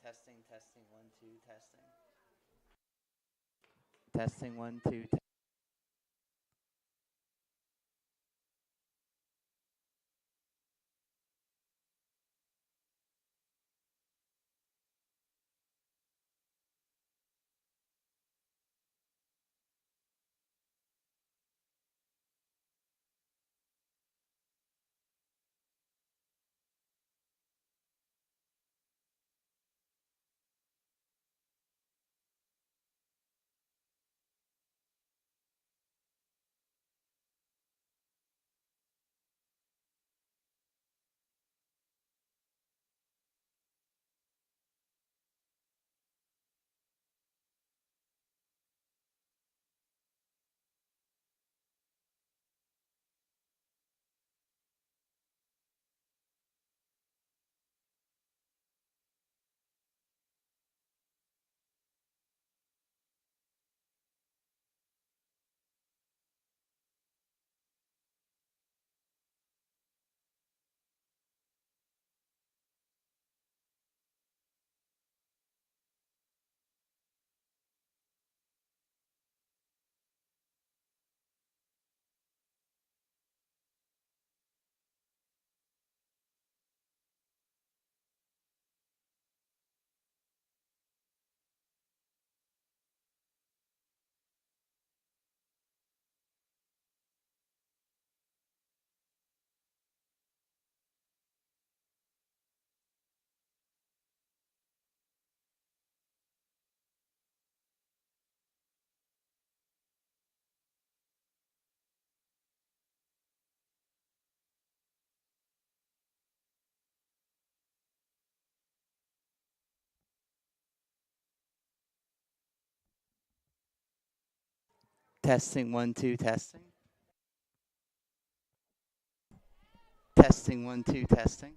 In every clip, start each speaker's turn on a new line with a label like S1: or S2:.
S1: Testing, testing, 1, 2, testing. Testing, 1, 2. Testing, 1, 2, testing. Testing, 1, 2, testing.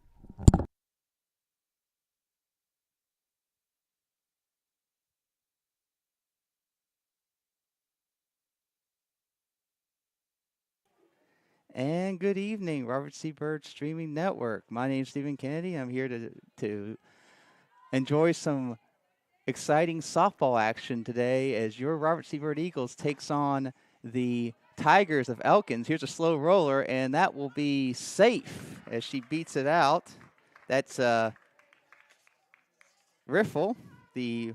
S1: And good evening, Robert C. Byrd Streaming Network. My name is Stephen Kennedy. I'm here to enjoy some exciting softball action today as your Robert C. Byrd Eagles takes on the Tigers of Elkins. Here's a slow roller, and that will be safe as she beats it out. That's Riffle, the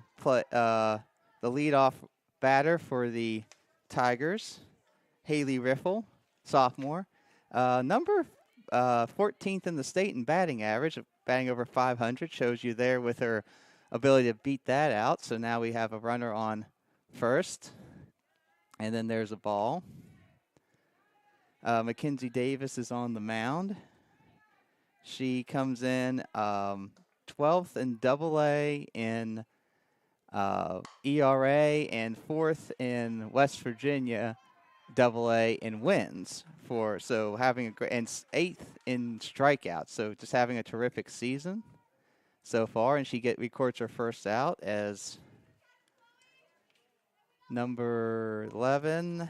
S1: leadoff batter for the Tigers. Haley Riffle, sophomore. Number 14th in the state in batting average, batting over 500, shows you there with her ability to beat that out. So now we have a runner on first, and then there's a ball. Mackenzie Davis is on the mound. She comes in 12th in Double-A in ERA and 4th in West Virginia Double-A in wins so having a great, and 8th in strikeouts. So just having a terrific season so far, and she records her first out as number 11,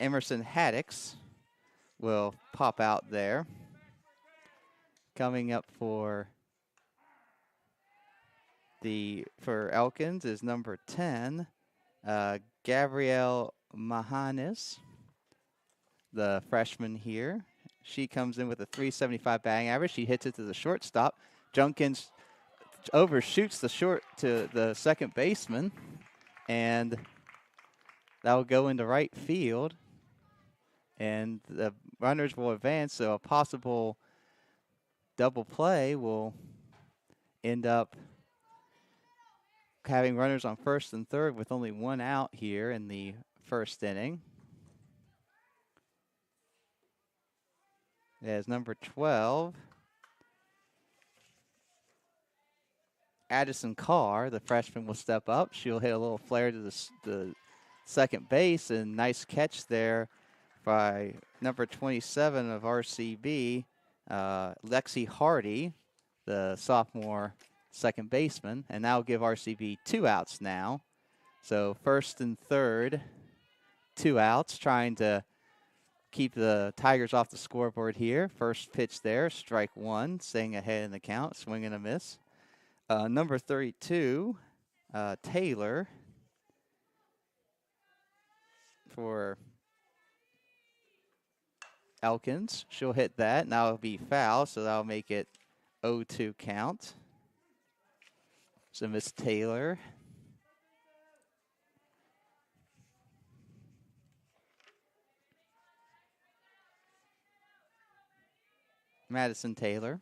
S1: Emerson Haddix, will pop out there. Coming up for Elkins is number 10, Gabrielle Mahanis, the freshman here. She comes in with a 375 batting average. She hits it to the shortstop. Junkins overshoots the short to the second baseman, and that will go into right field. And the runners will advance, so a possible double play will end up having runners on first and third with only one out here in the first inning. As number 12, Addison Carr, the freshman, will step up. She'll hit a little flare to the second base, and nice catch there by number 27 of RCB, Lexi Hardy, the sophomore second baseman, and that will give RCB 2 outs now. So first and third, 2 outs, trying to keep the Tigers off the scoreboard here. First pitch there, strike 1, staying ahead in the count, swing and a miss. Number 32, Taylor for Elkins. She'll hit that, and that'll be foul, so that'll make it 0-2 count. So Miss Taylor. Madison Taylor.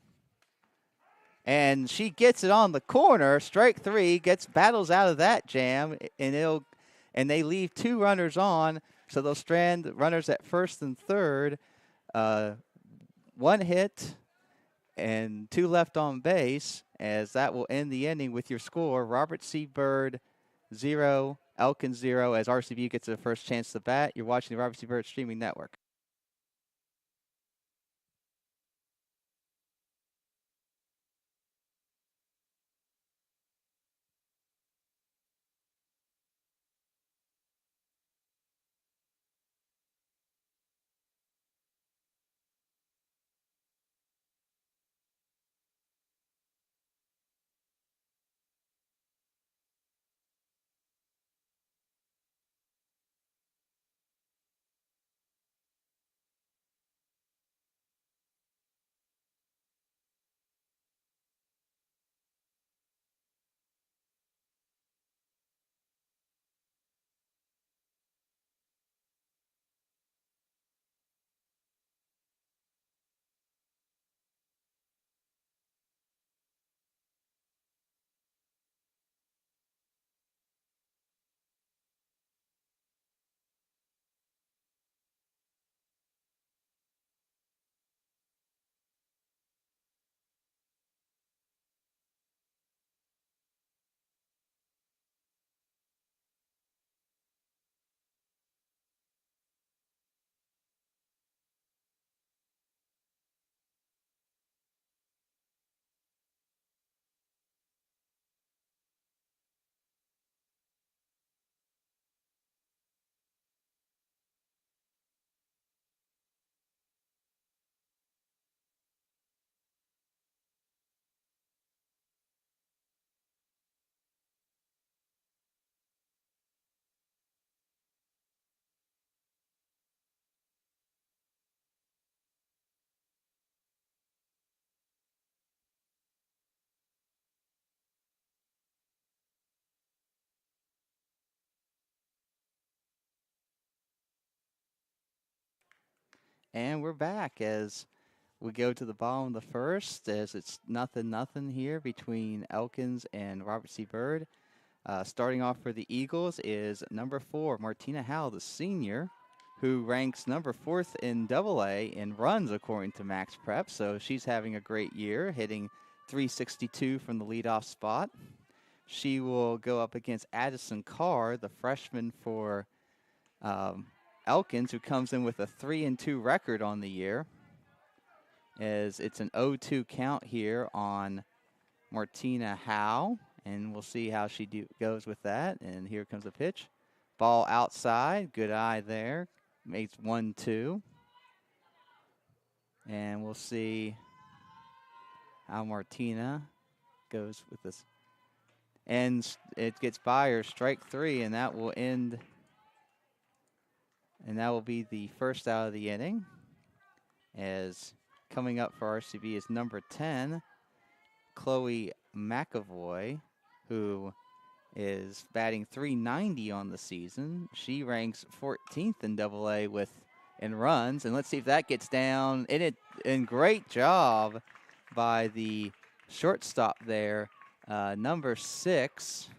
S1: And she gets it on the corner, strike three, battles out of that jam, and they leave 2 runners on, so they'll strand runners at first and third. 1 hit and 2 left on base, as that will end the inning with your score. Robert C. Byrd 0, Elkins 0, as RCB gets their first chance to bat. You're watching the Robert C. Byrd Streaming Network. And we're back as we go to the bottom of the first, as it's 0-0 here between Elkins and Robert C. Byrd. Starting off for the Eagles is number 4, Martina Howell, the senior, who ranks number 4th in AA in runs according to Max Prep. So she's having a great year, hitting .362 from the leadoff spot. She will go up against Addison Carr, the freshman for Elkins, who comes in with a 3-2 record on the year, as it's an 0-2 count here on Martina Howe, and we'll see how she goes with that. And here comes a pitch. Ball outside, good eye there, makes 1-2. And we'll see how Martina goes with this. And it gets by her, strike 3, and that will end. And that will be the first out of the inning, as coming up for RCB is number 10, Chloe McAvoy, who is batting .390 on the season. She ranks 14th in AA in runs, and let's see if that gets down. And great job by the shortstop there, number 6.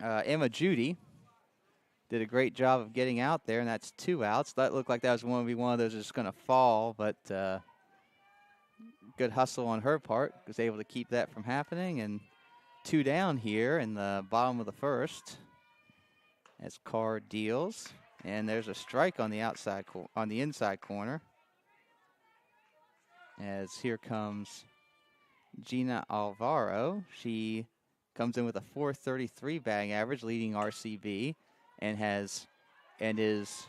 S1: Emma Judy did a great job of getting out there, and that's 2 outs. That looked like that was going to be one of those that's going to fall, but good hustle on her part. Was able to keep that from happening, and 2 down here in the bottom of the first as Carr deals, and there's a strike on the inside corner. As here comes Gina Alvaro. She comes in with a .433 batting average, leading RCB, and is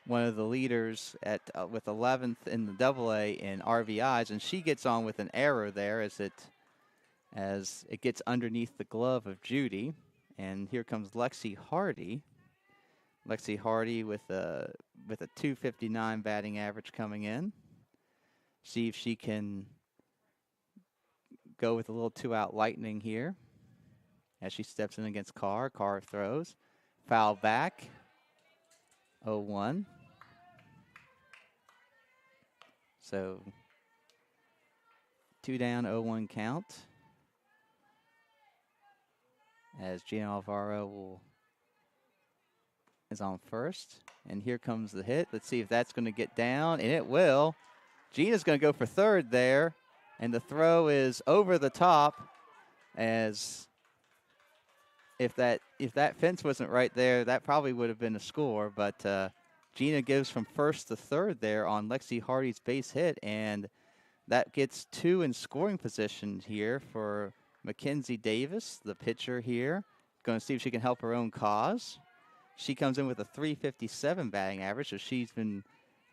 S1: one of the leaders at with 11th in the AA in RBIs, and she gets on with an error there as it gets underneath the glove of Judy. And here comes Lexi Hardy. Lexi Hardy with a 259 batting average coming in. See if she can go with a little 2-out lightning here as she steps in against Carr. Carr throws. Foul back. 0-1. So 2 down, 0-1 count. As Gina Alvaro is on first. And here comes the hit. Let's see if that's going to get down, and it will. Gina's going to go for third there, and the throw is over the top. As if that fence wasn't right there, that probably would have been a score. But Gina gives from first to third there on Lexi Hardy's base hit, and that gets 2 in scoring position here for Mackenzie Davis, the pitcher here. Going to see if she can help her own cause. She comes in with a 357 batting average, so she's been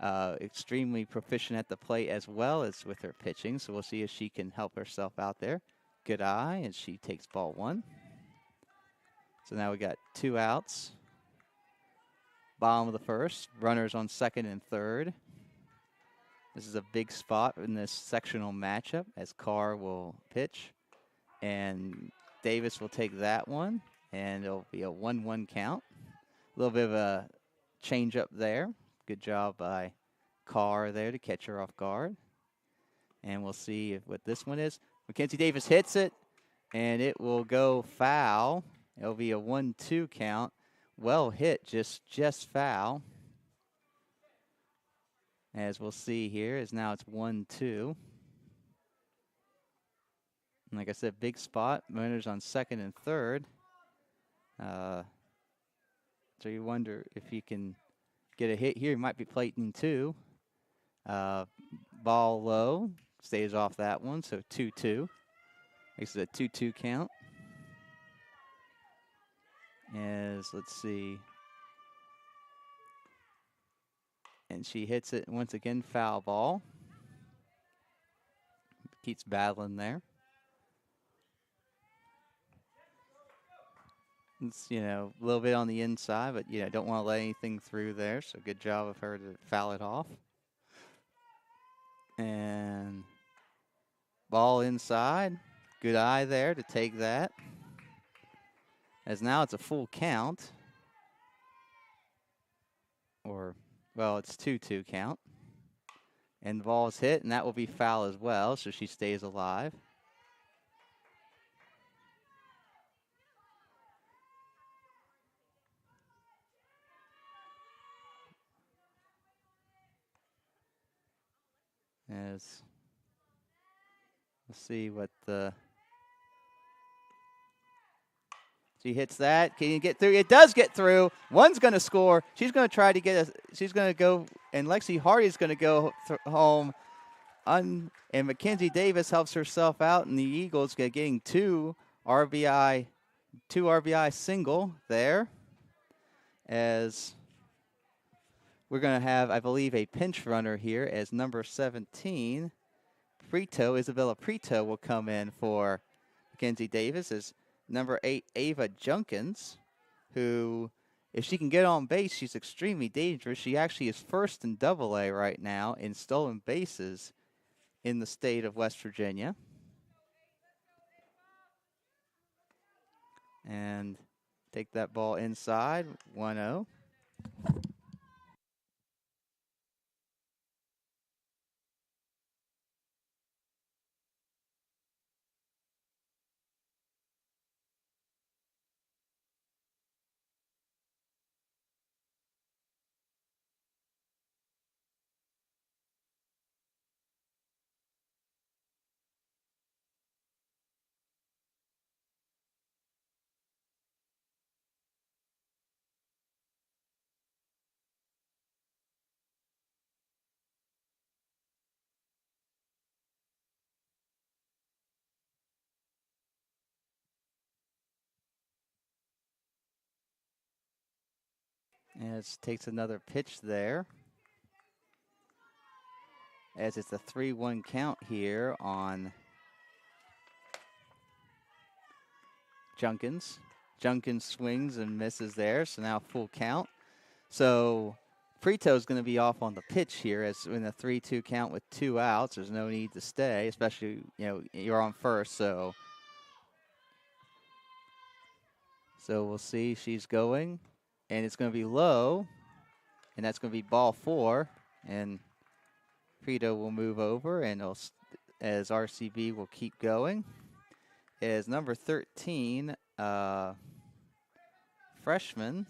S1: extremely proficient at the plate as well as with her pitching. So we'll see if she can help herself out there. Good eye, and she takes ball 1. So now we got 2 outs. Bottom of the first. Runners on second and third. This is a big spot in this sectional matchup as Carr will pitch. And Davis will take that one. And it'll be a 1-1 count. A little bit of a change up there. Good job by Carr there to catch her off guard. And we'll see what this one is. Mackenzie Davis hits it, and it will go foul. It'll be a 1-2 count. Well hit, just foul. As we'll see here, as now it's 1-2. And like I said, big spot. Runners on second and third. So you wonder if you can get a hit here. You might be plating 2. Ball low. Stays off that one, so 2-2. Makes it a 2-2 count. As, let's see. And she hits it once again, foul ball. Keeps battling there. It's, a little bit on the inside, but, don't want to let anything through there. So good job of her to foul it off. And ball inside. Good eye there to take that. As now it's a full count. It's 2-2 count. And the ball is hit, and that will be foul as well, so she stays alive. As let's see what she hits that. Can you get through? It does get through. One's going to score. She's going to try to she's going to go, and Lexi Hardy's going to go home. And Mackenzie Davis helps herself out, and the Eagles getting 2 RBI single there. As we're going to have, I believe, a pinch runner here as number 17, Isabella Prito will come in for Mackenzie Davis as number 8, Ava Junkins, who, if she can get on base, she's extremely dangerous. She actually is first in AA right now in stolen bases in the state of West Virginia. And take that ball inside, 1-0. As takes another pitch there. As it's a 3-1 count here on Junkins. Junkins swings and misses there, so now full count. So Preto's going to be off on the pitch here as in a 3-2 count with 2 outs. There's no need to stay, especially, you're on first, so we'll see. She's going, and it's going to be low, and that's going to be ball 4, and Preto will move over, and as RCB will keep going. As number 13, freshman,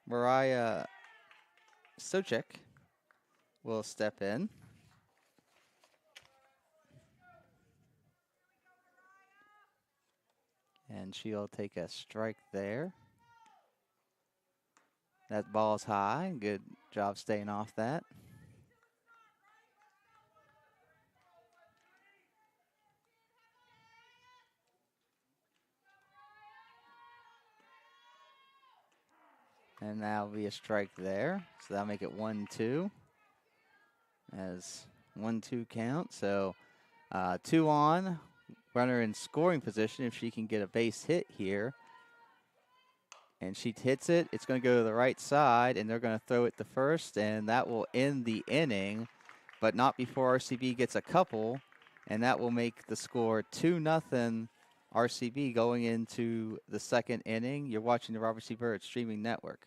S1: Mariah Socek will step in. And she'll take a strike there. That ball's high. Good job staying off that. And that'll be a strike there. So that'll make it 1-2. As 1-2 count. So 2 on. Runner in scoring position if she can get a base hit here. And she hits it. It's going to go to the right side, and they're going to throw it to first, and that will end the inning, but not before RCB gets a couple, and that will make the score 2-0 RCB going into the second inning. You're watching the Robert C. Byrd streaming network.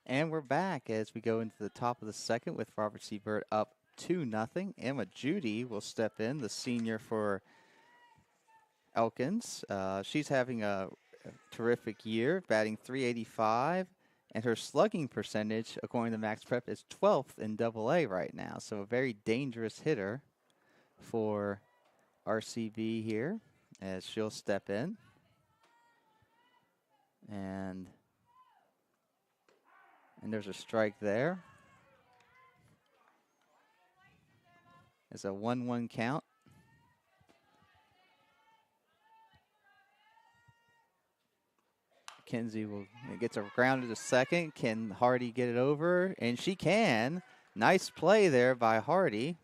S1: And we're back as we go into the top of the second with Robert C. Byrd up 2-0. Emma Judy will step in, the senior for Elkins. She's having a terrific year, batting .385, and her slugging percentage, according to Max Prep, is 12th in AA right now. So a very dangerous hitter for RCB here as she'll step in. And there's a strike there. It's a 1-1 count. Kenzie gets a ground to second. Can Hardy get it over? And she can. Nice play there by Hardy.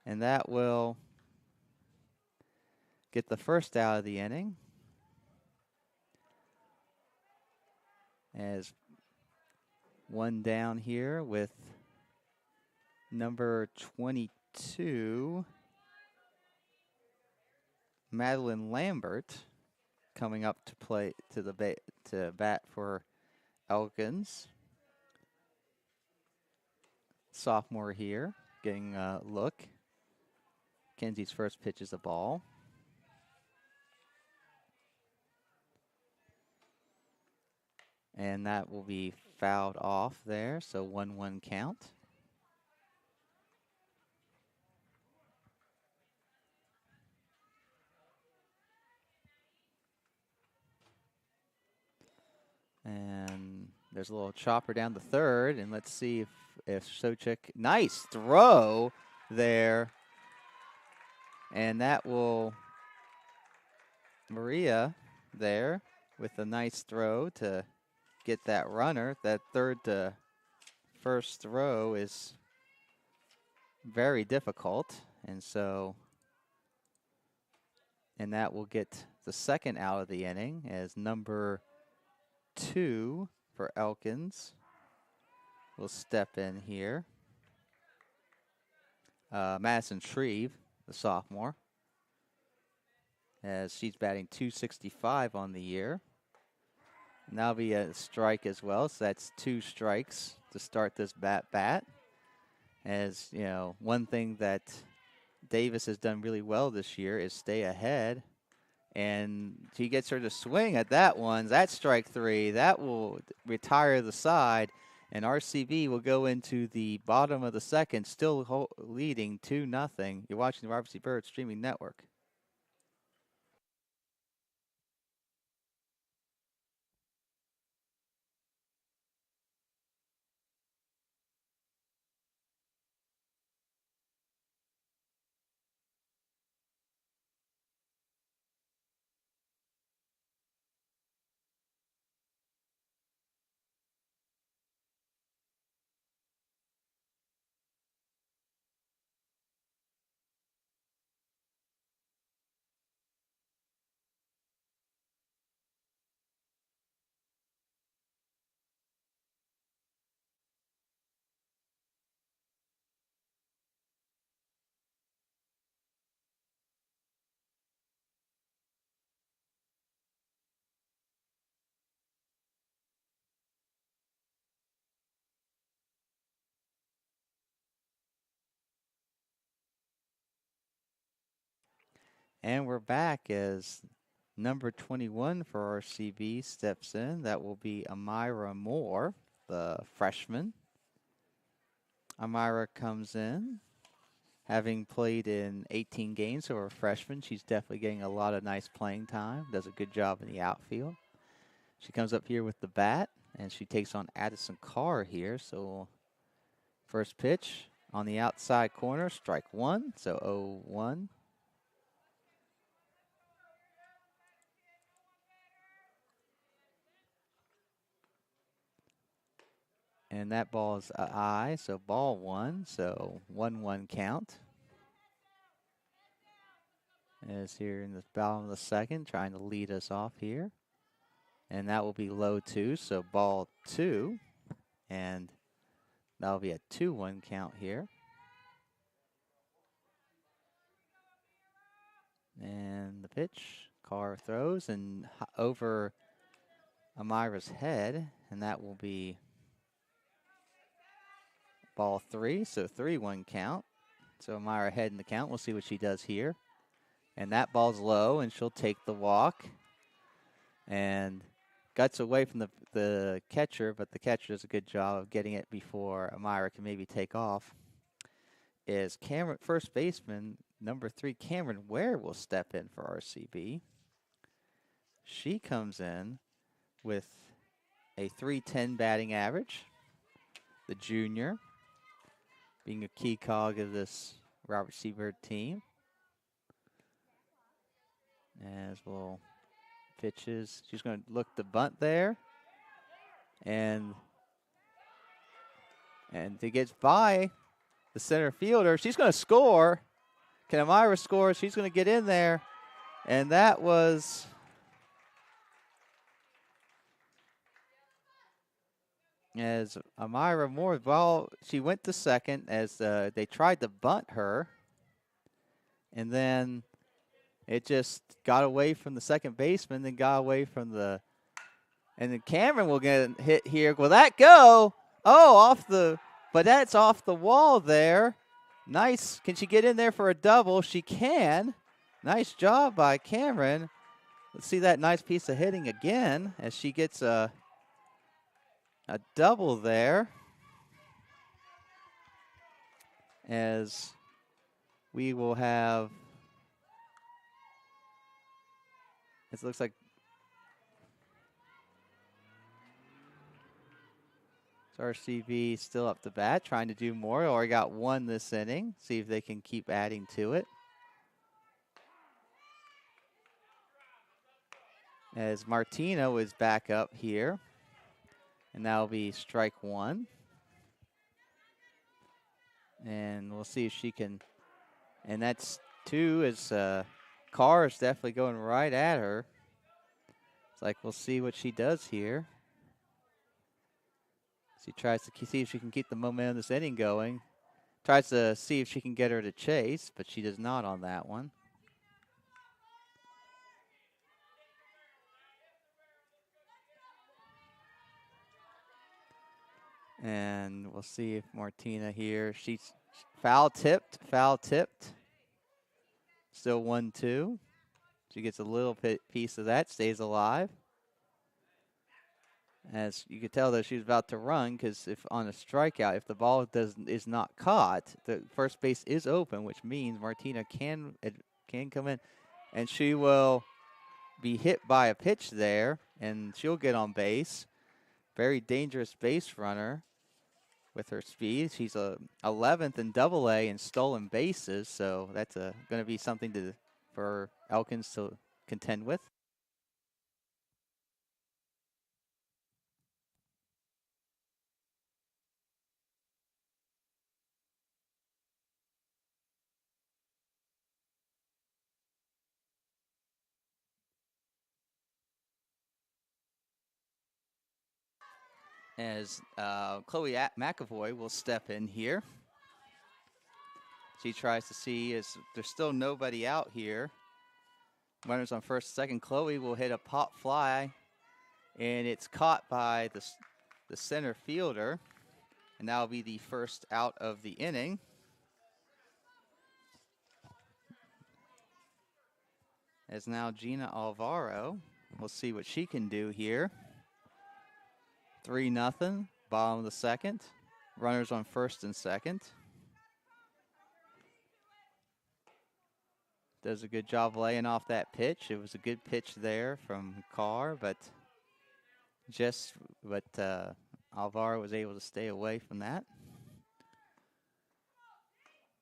S1: And that will get the first out of the inning. As one down here with number 22, Madeline Lambert, coming up to play to bat for Elkins. Sophomore here, getting a look. Kenzie's first pitch is a ball. And that will be fouled off there, so 1-1 count. And there's a little chopper down the third, and let's see if Sochik, nice throw there. And that will, Maria there with a nice throw to get that runner. That third to first throw is very difficult, and that will get the second out of the inning as number 2 for Elkins will step in here. Madison Shreve, the sophomore, as she's batting .265 on the year. And that'll be a strike as well, so that's 2 strikes to start this bat. As you know, one thing that Davis has done really well this year is stay ahead. And he gets her to swing at that one. That's strike 3. That will retire the side. And RCB will go into the bottom of the second, still leading 2-0. You're watching the RCB Bird Streaming Network. And we're back as number 21 for RCB steps in. That will be Amira Moore, the freshman. Amira comes in, having played in 18 games for a freshman. She's definitely getting a lot of nice playing time, does a good job in the outfield. She comes up here with the bat, and she takes on Addison Carr here. So first pitch on the outside corner, strike 1, so 0-1. And that ball is a high, so ball 1, so 1-1 count. As here in the bottom of the second, trying to lead us off here. And that will be low 2, so ball 2. And that'll be a 2-1 count here. And the pitch, Carr throws and over Amira's head, and that will be ball 3, so 3-1 count. So Amira ahead in the count. We'll see what she does here. And that ball's low, and she'll take the walk. And guts away from the catcher, but the catcher does a good job of getting it before Amira can maybe take off. Is Cameron, first baseman, number 3, Cameron Ware will step in for RCB. She comes in with a .310 batting average. The junior being a key cog of this Robert Seabird team. As well pitches, she's going to look the bunt there. And to get by the center fielder, she's going to score. Can Amira score? She's going to get in there. And that was as Amira Moore, well, she went to second as they tried to bunt her. And then it just got away from the second baseman, then got away from the, and then Cameron will get a hit here. Will that go? Oh, but that's off the wall there. Nice. Can she get in there for a double? She can. Nice job by Cameron. Let's see that nice piece of hitting again as she gets a a double there, as we will have, it looks like RCB still up to bat, trying to do more. Already got one this inning. See if they can keep adding to it. As Martino is back up here. And that'll be strike one. And we'll see if she can. And that's two, as Carr is definitely going right at her. It's like we'll see what she does here. She tries to see if she can keep the momentum of this inning going. Tries to see if she can get her to chase, but she does not on that one. And we'll see if Martina here, she's foul tipped. Still 1-2. She gets a little piece of that, stays alive. As you could tell, though, she was about to run, because if on a strikeout, if the ball is not caught, the first base is open, which means Martina can come in, and she will be hit by a pitch there, and she'll get on base. Very dangerous base runner with her speed. She's a 11th in Double-A in stolen bases, so that's going to be something for Elkins to contend with. As Chloe McAvoy will step in here. She tries to see, as there's still nobody out here. Runners on first, second. Chloe will hit a pop fly, and it's caught by the center fielder, and that'll be the first out of the inning. As now Gina Alvaro, we'll see what she can do here. 3-0, bottom of the second. Runners on first and second. Does a good job laying off that pitch. It was a good pitch there from Carr, but Alvaro was able to stay away from that.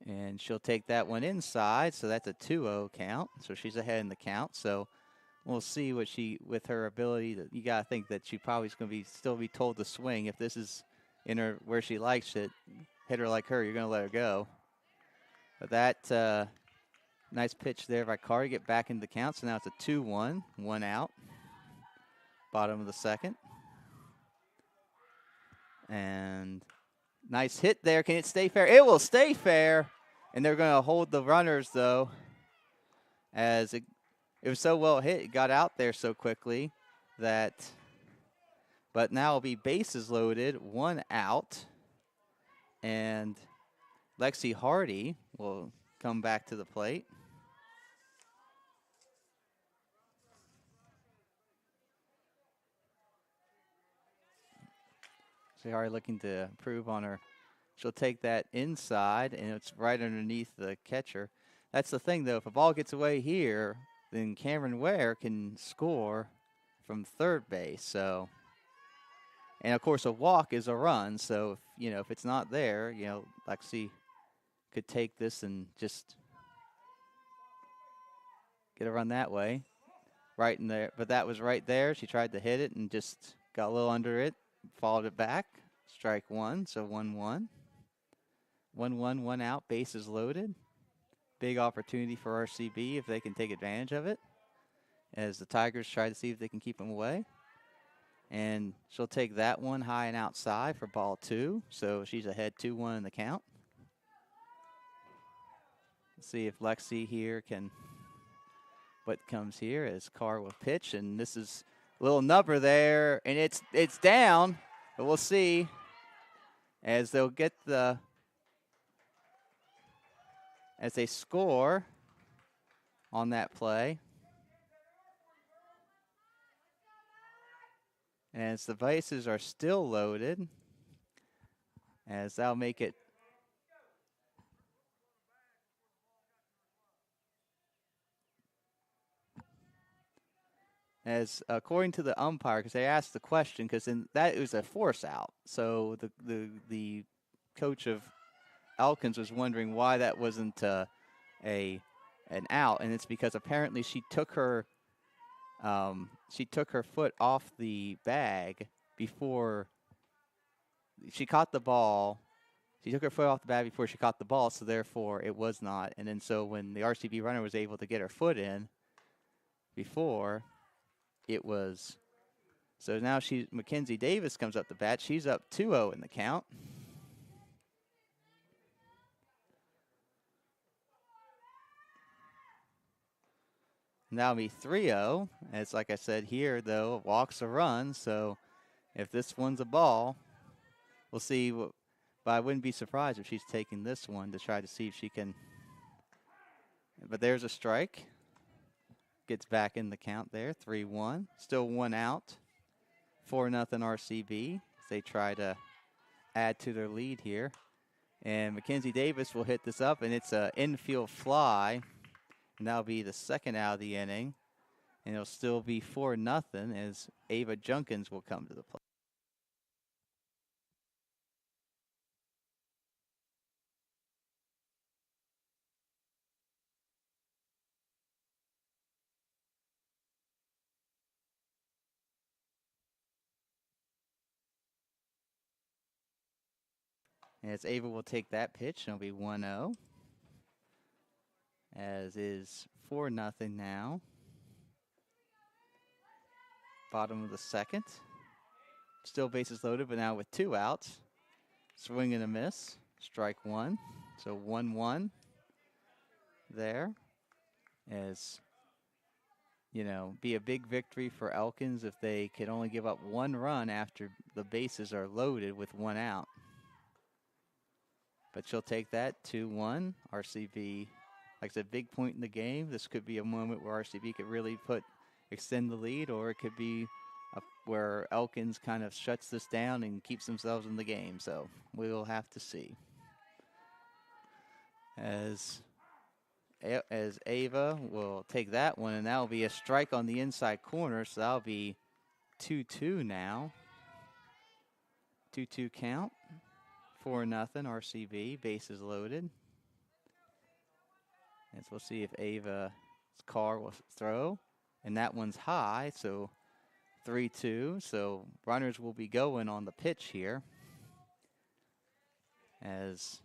S1: And she'll take that one inside, so that's a 2-0 count. So she's ahead in the count. So we'll see what with her ability, you got to think that she probably is going to still be told to swing. If this is in her where she likes it, hitter like her, you're going to let her go. But that nice pitch there by Carr to get back into the count. So now it's a 2-1, 1 out. Bottom of the second. And nice hit there. Can it stay fair? It will stay fair. And they're going to hold the runners, though, as it was so well hit. It got out there so quickly that, but now it'll be bases loaded, 1 out. And Lexi Hardy will come back to the plate. Lexi Hardy looking to improve on her. She'll take that inside, and it's right underneath the catcher. That's the thing, though. If a ball gets away here, then Cameron Ware can score from third base. So, and of course, a walk is a run. So, if it's not there, Lexi could take this and just get a run that way, right in there. But that was right there. She tried to hit it and just got a little under it, followed it back. Strike one, so 1-1. 1-1, 1 out, bases loaded. Big opportunity for RCB if they can take advantage of it, as the Tigers try to see if they can keep them away. And she'll take that one high and outside for ball 2. So she's ahead 2-1 in the count. Let's see if Lexi here what comes here as Carr will pitch. And this is a little nubber there, and it's down. But we'll see as they'll get as they score on that play. As the bases are still loaded, as that'll make it as according to the umpire, because they asked the question, because that was a force out. So the coach of Elkins was wondering why that wasn't an out, and it's because apparently she took her foot off the bag before she caught the ball. She took her foot off the bag before she caught the ball, so therefore it was not. And then so when the RCB runner was able to get her foot in before, it was. So now Mackenzie Davis comes up the bat. She's up 2-0 in the count. Now it'll be 3-0. As like I said here, though, walks a run. So if this one's a ball, we'll see. But I wouldn't be surprised if she's taking this one to try to see if she can. But there's a strike. Gets back in the count there, 3-1. Still one out. 4-0 RCB. They try to add to their lead here. And Mackenzie Davis will hit this up, and it's an infield fly. And that'll be the second out of the inning. And it'll still be 4-0 as Ava Junkins will come to the plate. As Ava will take that pitch, and it'll be 1-0. As is 4-0 now. Bottom of the second. Still bases loaded, but now with 2 outs. Swing and a miss. Strike one. So 1-1 there. As, be a big victory for Elkins if they could only give up 1 run after the bases are loaded with 1 out. But she'll take that 2-1. RCB, like I said, big point in the game. This could be a moment where RCB could really extend the lead, or it could be where Elkins kind of shuts this down and keeps themselves in the game. So we'll have to see. As Ava will take that one, and that'll be a strike on the inside corner. So that'll be 2-2 now. 2-2 count. 4-0 RCB. Bases loaded. As we'll see if Ava's car will throw. And that one's high, so 3-2. So runners will be going on the pitch here. As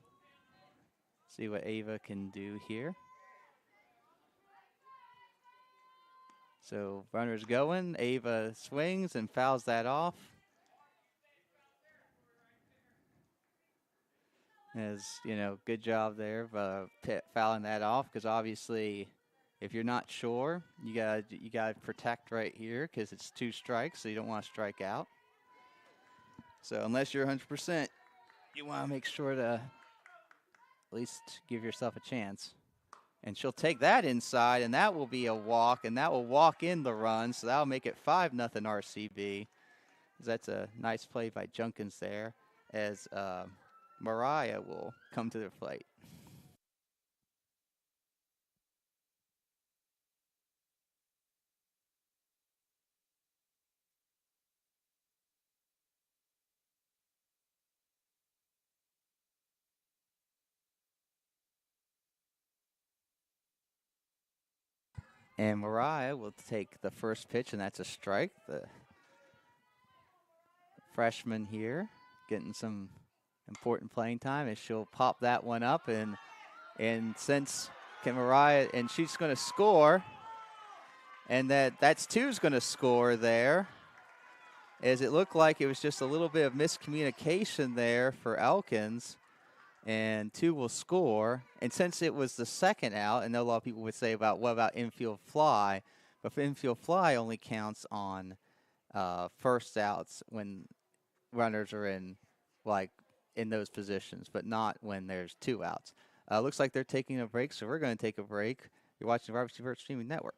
S1: see what Ava can do here. So runners going. Ava swings and fouls that off. As good job there of fouling that off, because obviously, if you're not sure, you gotta protect right here because it's 2 strikes, so you don't want to strike out. So unless you're 100%, you want to make sure to at least give yourself a chance. And she'll take that inside, and that will be a walk, and that will walk in the run, so that'll make it 5-0 RCB. That's a nice play by Junkins there, as Mariah will come to the plate. And Mariah will take the first pitch, and that's a strike. The freshman here getting some important playing time, as she'll pop that one up, and since Mariah, and she's going to score, and that's 2's going to score there, as it looked like it was just a little bit of miscommunication there for Elkins. And 2 will score. And since it was the second out, and a lot of people would say what about infield fly? But infield fly only counts on first outs when runners are in those positions, but not when there's 2 outs. Looks like they're taking a break, so we're going to take a break. You're watching the RCB Streaming Network.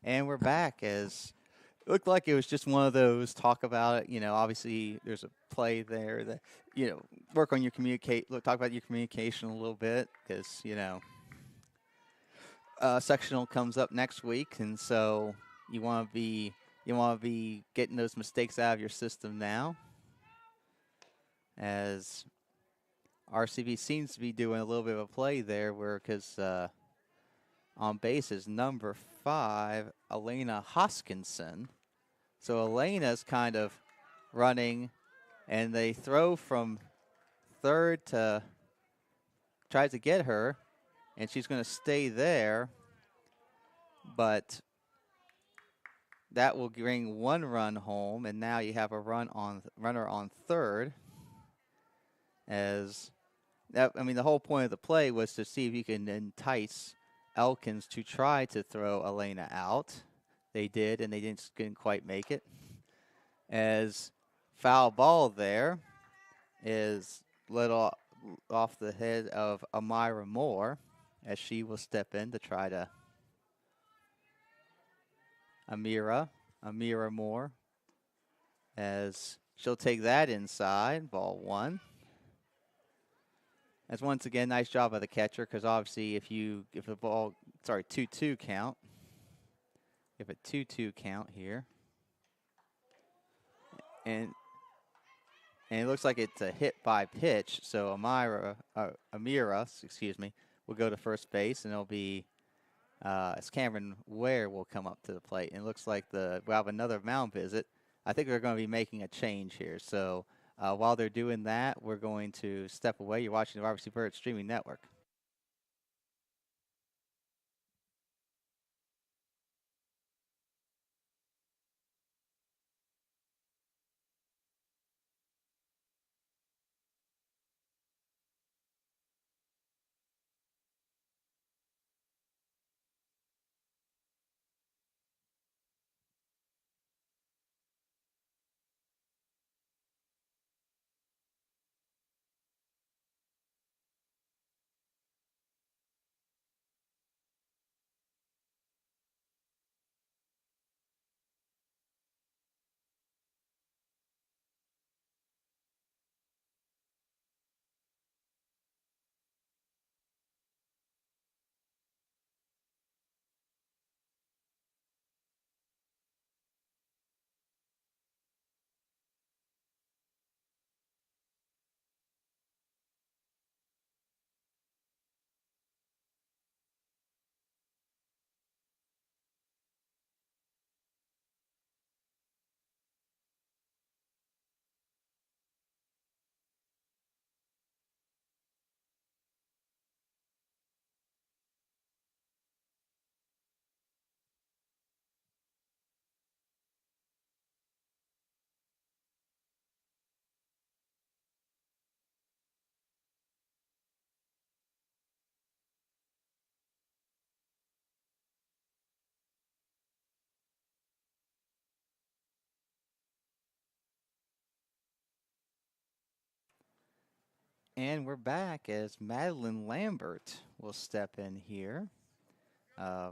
S1: And we're back as it looked like it was just one of those talk about it. Obviously there's a play there that, work on your talk about your communication a little bit because, sectional comes up next week. And so you want to be getting those mistakes out of your system now as RCB seems to be doing a little bit of a play there where because on base is number 5, Elena Hoskinson. So Elena's kind of running, and they throw from third to try to get her, and she's going to stay there. But that will bring 1 run home, and now you have a runner on third. The whole point of the play was to see if you can entice Elkins to try to throw Elena out. They did, and they didn't quite make it. As foul ball there is let off the head of Amira Moore as she will step in to try to Amira Moore as she'll take that inside, ball 1. As once again, nice job by the catcher because obviously if a 2-2 count. If a 2-2 count here. And it looks like it's a hit by pitch, so Amira, will go to first base, and it'll be as Cameron Ware will come up to the plate. And it looks like we'll have another mound visit. I think they're going to be making a change here. So while they're doing that, we're going to step away. You're watching the RCB Bird Streaming Network. And we're back as Madeline Lambert will step in here. But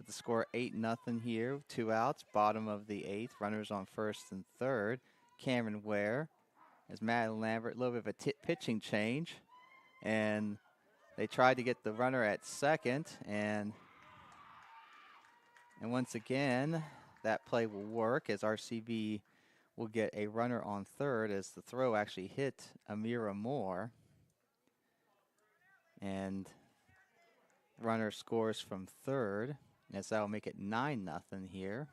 S1: the score 8-0 here, 2 outs, bottom of the 8th, runners on first and third. Cameron Ware as Madeline Lambert, a little bit of a pitching change. And they tried to get the runner at second, and once again, that play will work as RCB will get a runner on third as the throw actually hit Amira Moore. And runner scores from third, as that will make it 9-0 here.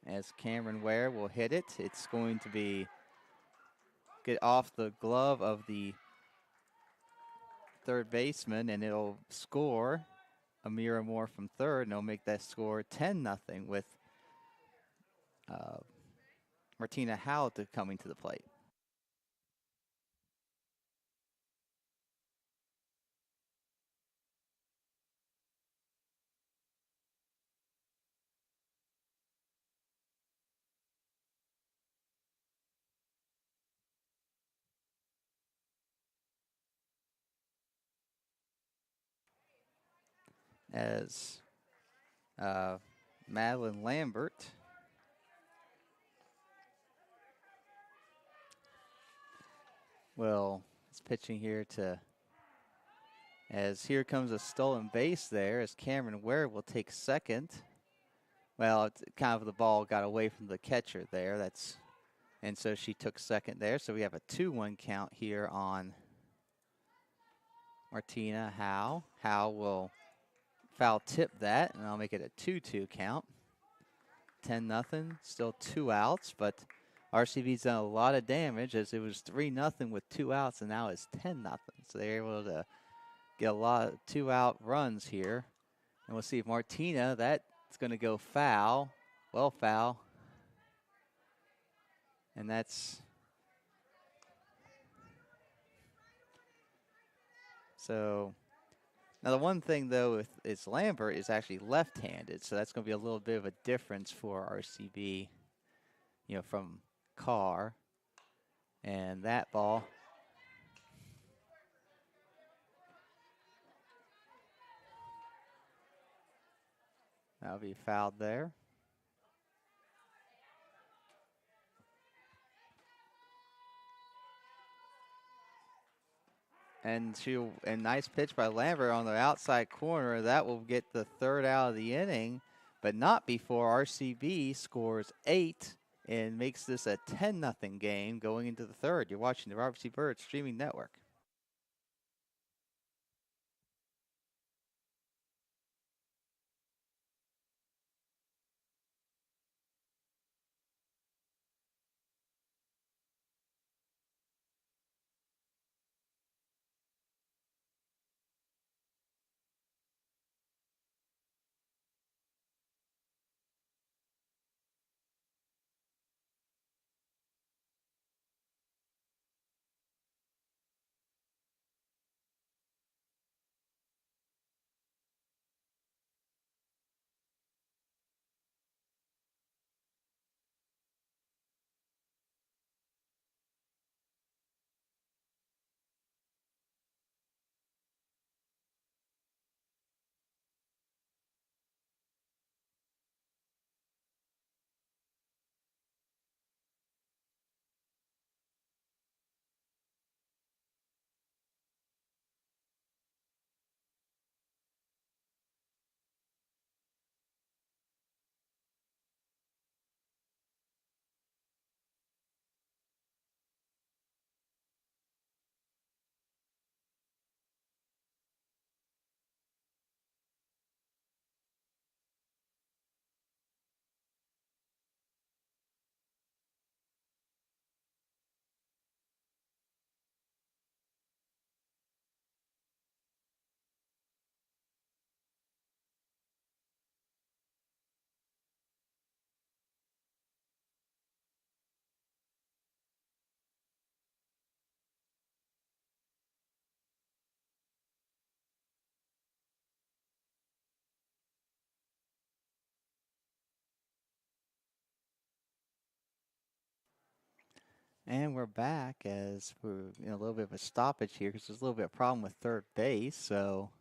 S1: As Cameron Ware will hit it, it's going to get off the glove of the third baseman, and it'll score Amira Moore from third, and it'll make that score 10-0 with Martina Howell coming to the plate. As Madeline Lambert. Well, it's pitching here to, as here comes a stolen base there, as Cameron Ware will take second. Well, it's kind of the ball got away from the catcher there. And so she took second there. So we have a 2-1 count here on Martina Howe. Howe will foul tip that, and I'll make it a 2-2 count. 10-0, still 2 outs, but RCB's done a lot of damage as it was 3-0 with 2 outs, and now it's 10-0. So they're able to get a lot of 2-out runs here. And we'll see if Martina, that's going to go foul. Well, foul. And that's so. Now the one thing though with is Lambert is actually left-handed, so that's going to be a little bit of a difference for RCB, from Carr. And that ball. That'll be fouled there. And nice pitch by Lambert on the outside corner. That will get the 3rd out of the inning, but not before RCB scores 8 and makes this a 10-0 game going into the 3rd. You're watching the Robert C. Byrd streaming network. And we're back as we're in a little bit of a stoppage here because there's a little bit of problem with third base. So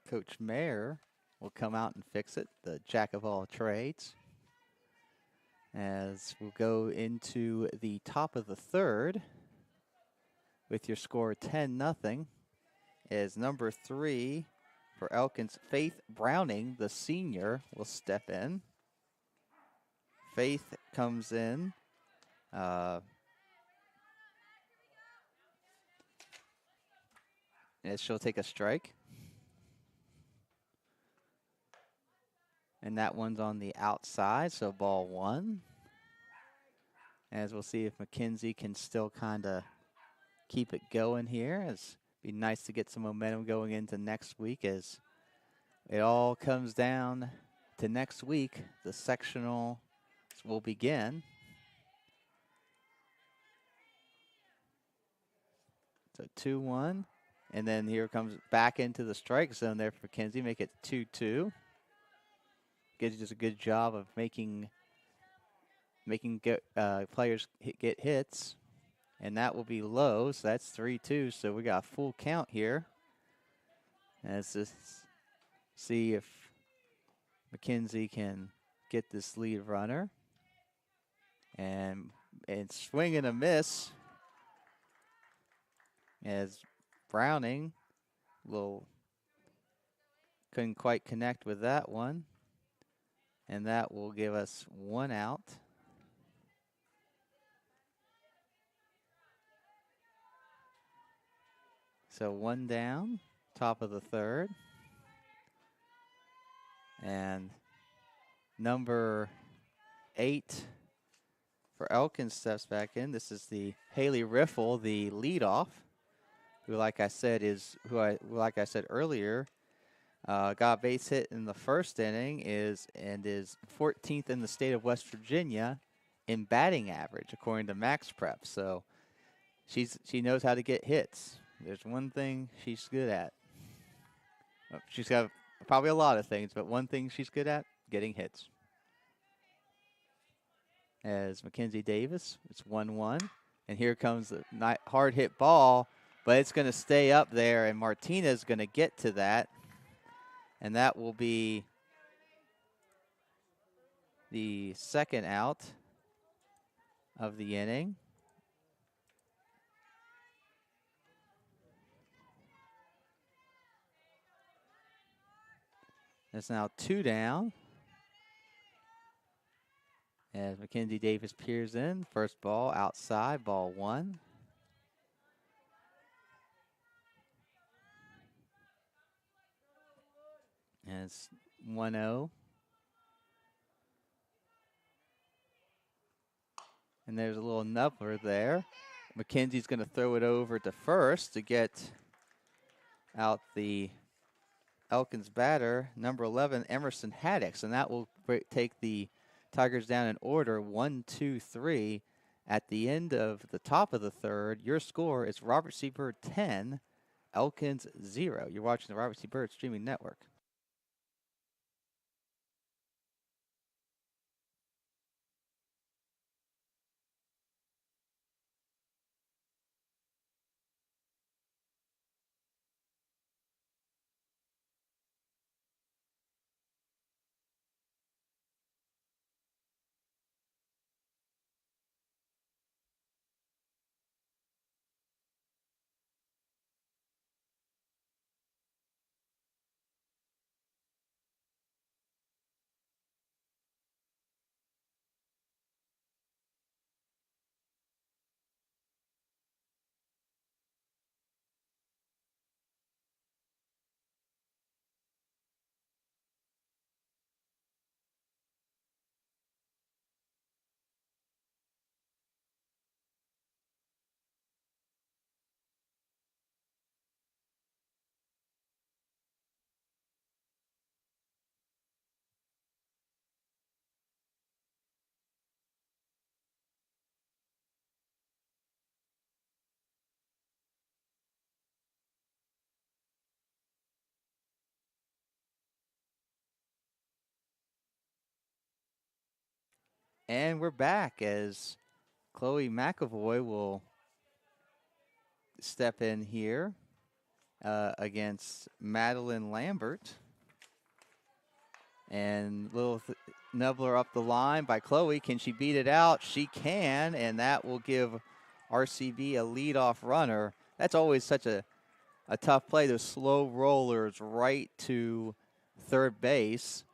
S1: Coach Mayer will come out and fix it, the jack of all trades. As we'll go into the top of the 3rd with your score 10-0 as number 3 for Elkins, Faith Browning, the senior, will step in. Faith comes in. And she'll take a strike. And that one's on the outside, so ball 1. As we'll see if McKenzie can still kind of keep it going here. It's be nice to get some momentum going into next week as it all comes down to next week. The sectional will begin. So 2-1. And then here comes back into the strike zone there for McKenzie. Make it 2-2. Gives just a good job of making players get hits. And that will be low, so that's 3-2. So we got a full count here. Let's just see if McKenzie can get this lead runner. And swing and a miss as Browning couldn't quite connect with that one. And that will give us 1 out. So 1 down, top of the 3rd. And number 8 for Elkins steps back in. This is the Haley Riffle, the leadoff, who, like I said earlier, got a base hit in the 1st inning, is 14th in the state of West Virginia in batting average, according to Max Prep. So she knows how to get hits. There's one thing she's good at. She's got probably a lot of things, but one thing she's good at, getting hits. As Mackenzie Davis, it's 1-1. And here comes the hard hit ball, but it's going to stay up there, and Martinez going to get to that. And that will be the 2nd out of the inning. It's now 2 down. As Mackenzie Davis peers in, first ball outside, ball 1. And it's 1-0. And there's a little nubbler there. McKenzie's going to throw it over to first to get out the Elkins batter, number 11, Emerson Haddix. And that will take the Tigers down in order, 1, 2, 3. At the end of the top of the 3rd, your score is Robert C. Byrd 10, Elkins 0. You're watching the Robert C. Byrd Streaming Network. And we're back as Chloe McAvoy will step in here against Madeline Lambert. And little nubbler up the line by Chloe. Can she beat it out? She can, and that will give RCB a leadoff runner. That's always such a tough play. Those slow rollers right to third base.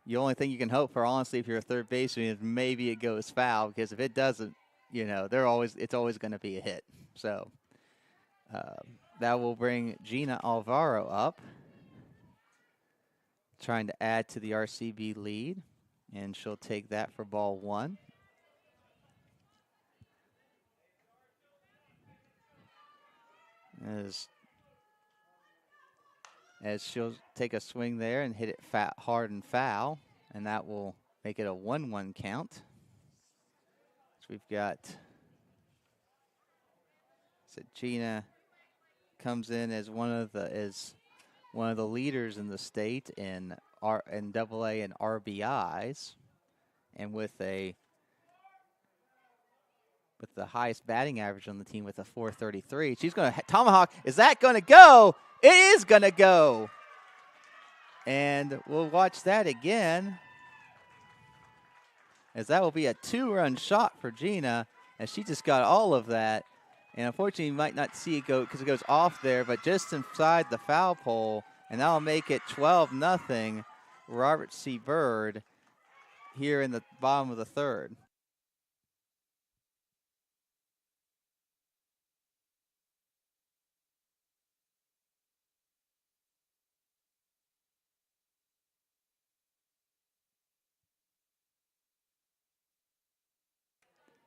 S1: The only thing you can hope for, honestly, if you're a third baseman, is maybe it goes foul, because if it doesn't, it's always going to be a hit. So that will bring Gina Alvaro up, trying to add to the RCB lead, and she'll take that for ball 1. As she'll take a swing there and hit it hard and foul, and that will make it a 1-1 count. So we've got, Gina comes in as one of the leaders in the state in AA and RBIs, and with a with the highest batting average on the team with a 433. She's going to tomahawk. Is that going to go? It is going to go. And we'll watch that again, as that will be a 2-run shot for Gina, as she just got all of that. And unfortunately, you might not see it go because it goes off there, but just inside the foul pole, and that'll make it 12-0 Robert C. Byrd here in the bottom of the third.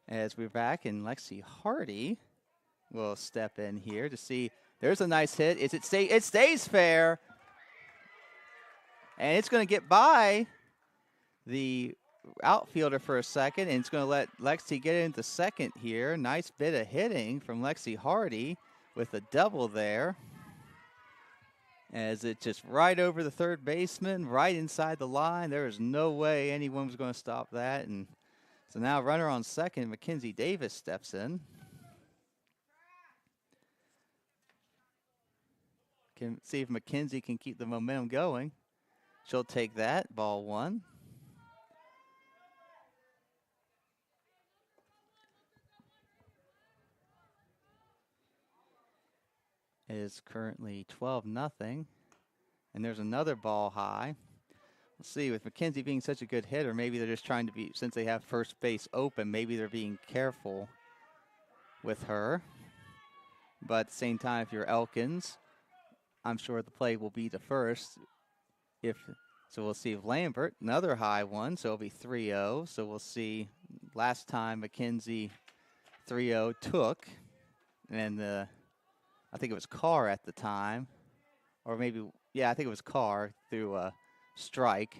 S1: As we're back, and Lexi Hardy will step in here to see. There's a nice hit. It stays fair, and it's going to get by the outfielder for a second, and it's going to let Lexi get into second here. Nice bit of hitting from Lexi Hardy with a double there, as it just right over the third baseman, right inside the line. There is no way anyone was going to stop that. And so now runner on second, Mackenzie Davis steps in. Can see if Mackenzie can keep the momentum going. She'll take that, ball one. It is currently 12-0, and there's another ball high. Let's see, with Mackenzie being such a good hitter, maybe they're just trying to be, since they have first base open, maybe they're being careful with her. But at the same time, if you're Elkins, I'm sure the play will be to first. So we'll see if Lambert, another high one, so it'll be 3-0. So we'll see, last time Mackenzie 3-0 took, and I think it was Carr at the time, or maybe, yeah, I think it was Carr through a strike.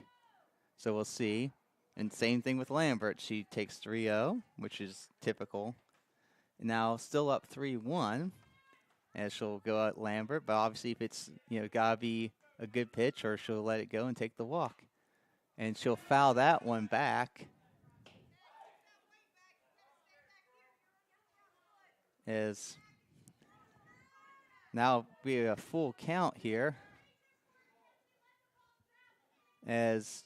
S1: So we'll see. And same thing with Lambert. She takes 3-0, which is typical. Now still up 3-1, as she'll go at Lambert. But obviously, if it's, gotta be a good pitch, or she'll let it go and take the walk. And she'll foul that one back, as now be a full count here, as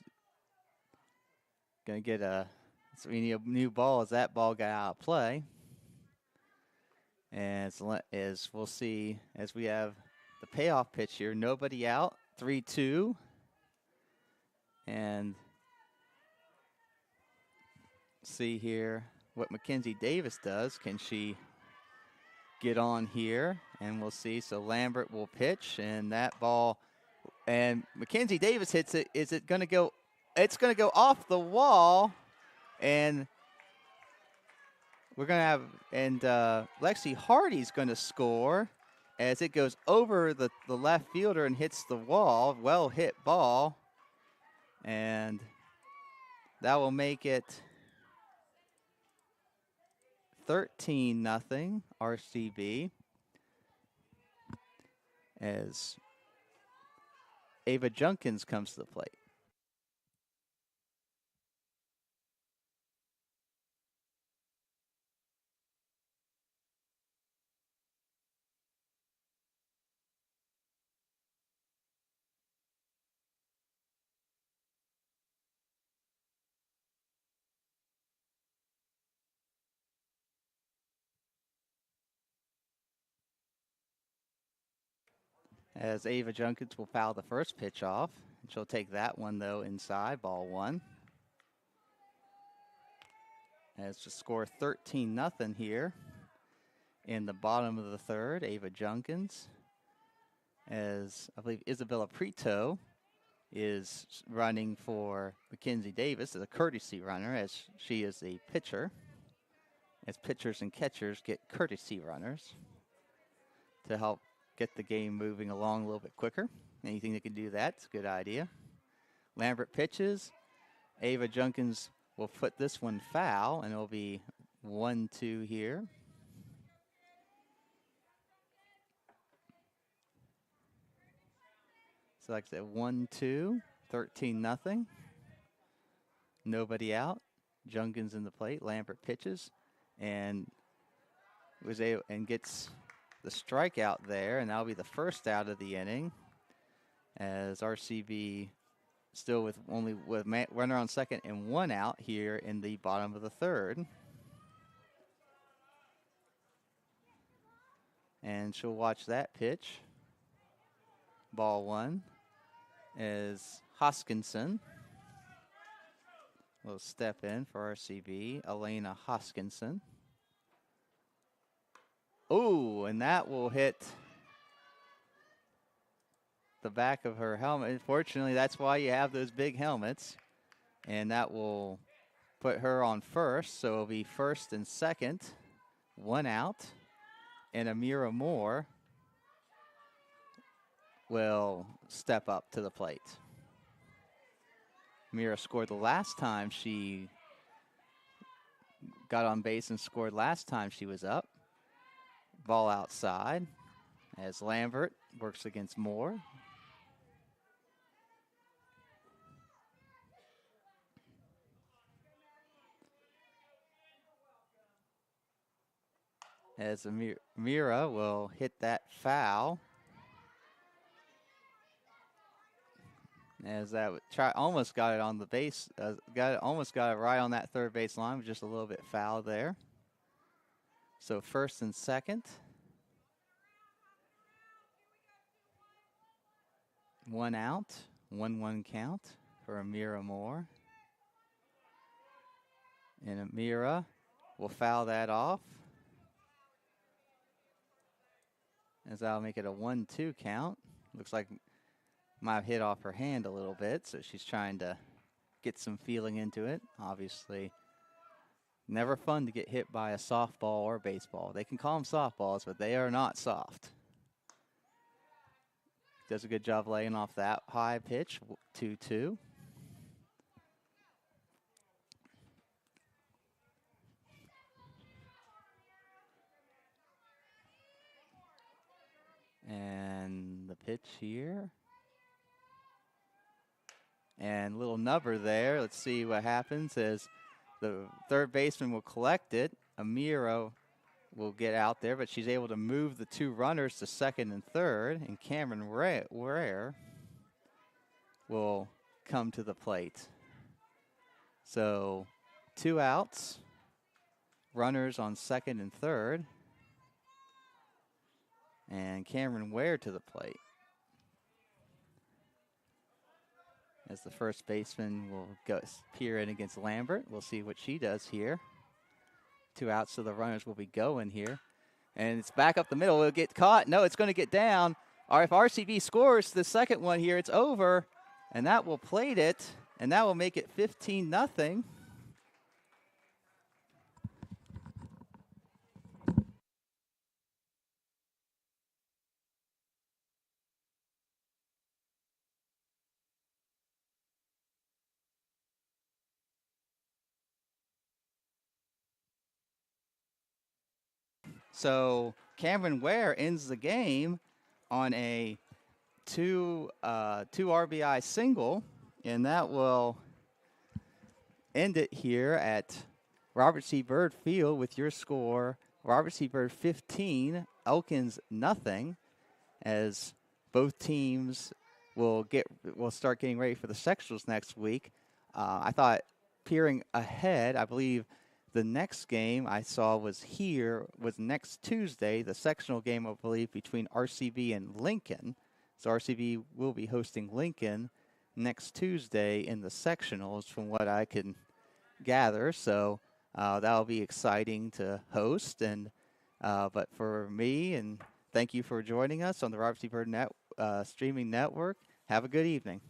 S1: going to get so we need a new ball as that ball got out of play. And as we'll see, as we have the payoff pitch here, nobody out, 3-2. And see here what Mackenzie Davis does. Can she get on here? And we'll see. So Lambert will pitch, and that ball, and Mackenzie Davis hits it. Is it going to go? It's going to go off the wall, and we're going to have, and Lexi Hardy's going to score as it goes over the left fielder and hits the wall. Well hit ball, and that will make it 13-0 RCB, as Ava Junkins comes to the plate. As Ava Junkins will foul the first pitch off. She'll take that one, though, inside, ball one. As to score 13-0 here in the bottom of the third, Ava Junkins. As I believe Isabella Prito is running for Mackenzie Davis as a courtesy runner, as she is a pitcher. As pitchers and catchers get courtesy runners to help get the game moving along a little bit quicker. Anything that can do that's a good idea. Lambert pitches. Ava Junkins will put this one foul, and it'll be 1-2 here. So like I said, 1-2, 13-0. Nobody out. Junkins in the plate. Lambert pitches, and was able and gets the strikeout there, and that'll be the first out of the inning. As RCB still with runner on second and 1 out here in the bottom of the third. And she'll watch that pitch. Ball 1 is Hoskinson. Will step in for RCB, Elena Hoskinson. Oh, and that will hit the back of her helmet. Unfortunately, that's why you have those big helmets. And that will put her on first. So it'll be first and second, 1 out. And Amira Moore will step up to the plate. Amira scored the last time she got on base and scored last time she was up. Ball outside as Lambert works against Moore. As Amira will hit that foul. As that almost got it on the base, almost got it right on that third base line, just a little bit foul there. So first and second. 1 out, 1-1 count for Amira Moore. And Amira will foul that off. As that'll make it a 1-2 count. Looks like might have hit off her hand a little bit, so she's trying to get some feeling into it. Obviously, never fun to get hit by a softball or baseball. They can call them softballs, but they are not soft. Does a good job laying off that high pitch, 2-2. And the pitch here. And little nubber there. Let's see what happens as the third baseman will collect it. Amira will get out there, but she's able to move the 2 runners to second and third. And Cameron Ware will come to the plate. So 2 outs, runners on second and third. And Cameron Ware to the plate. As the first baseman will go peer in against Lambert. We'll see what she does here. 2 outs, so the runners will be going here. And it's back up the middle. It'll get caught. No, it's going to get down. Or if RCB scores the second one here, it's over. And that will plate it. And that will make it 15-0. So Cameron Ware ends the game on a 2 RBI single, and that will end it here at Robert C. Byrd Field with your score: Robert C. Byrd 15, Elkins nothing. As both teams will start getting ready for the sectionals next week. I thought peering ahead, I believe the next game I saw was next Tuesday, the sectional game, I believe, between RCB and Lincoln. So RCB will be hosting Lincoln next Tuesday in the sectionals from what I can gather. So that'll be exciting to host. And but for me, and thank you for joining us on the Robert C. Byrd streaming network. Have a good evening.